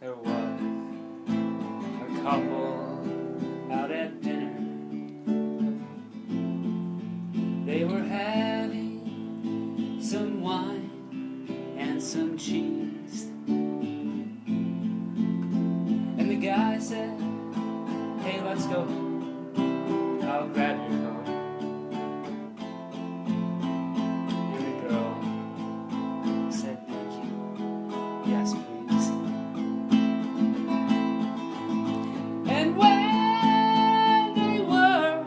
There was a couple out at dinner. They were having some wine and some cheese. And the guy said, "Hey, let's go. I'll grab your coat." And the girl said, "Thank you. Yes, please." And when they were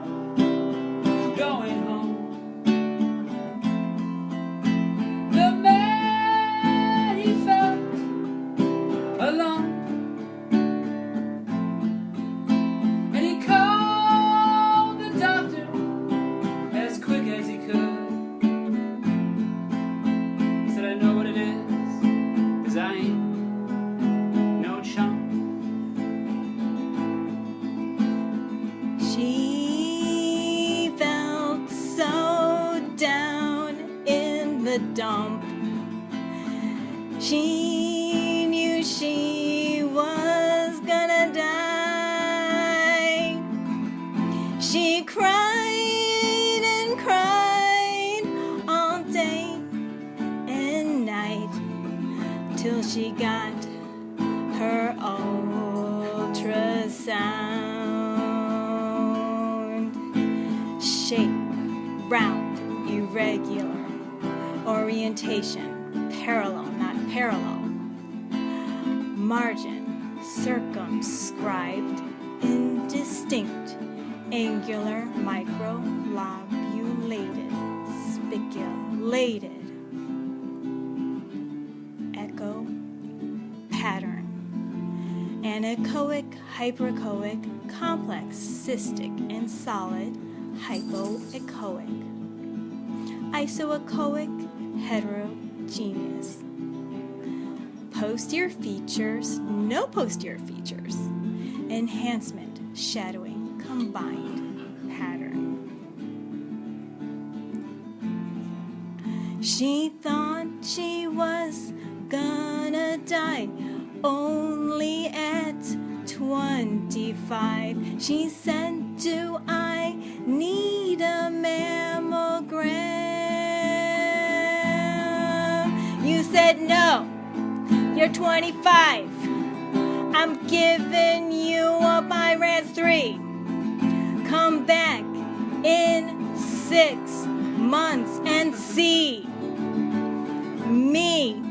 going home, the man, he felt alone. And he called the doctor as quick as he could. He said, "I know what it is, 'cause I ain't no chump." She felt so down in the dump. She knew she was gonna die. She cried and cried all day and night till she got her ultrasound. Shape, round, irregular. Orientation, parallel, not parallel. Margin, circumscribed, indistinct. Angular, microlobulated, spiculated. Echo, pattern. Anechoic, hyperechoic, complex, cystic, and solid, hypoechoic. Isoechoic, heterogeneous. Posterior features, no posterior features. Enhancement, shadowing, combined pattern. She thought she was gonna die only at 25. She said, "Do I need a mammogram?" You said, "No, you're 25. I'm giving you a Byras 3. Come back in 6 months and see me.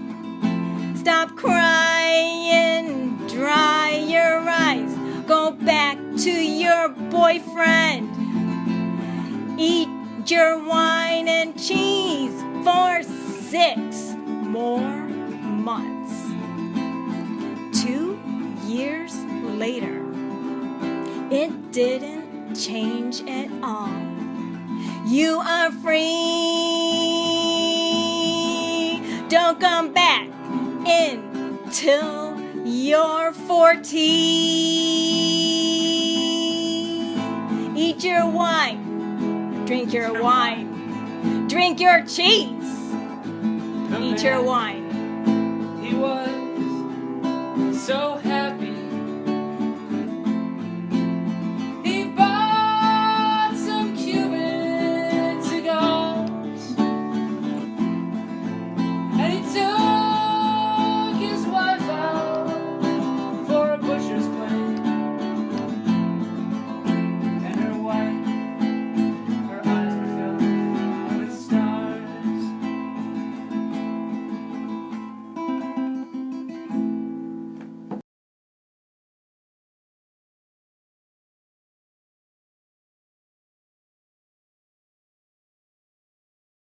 Stop crying, dry your eyes, go back to your boyfriend. Eat your wine and cheese for 6 more months." 2 years later, it didn't change at all. You are free. Don't come back until you're 40. Eat your wine. Drink your wine. Drink your cheese. Eat your wine.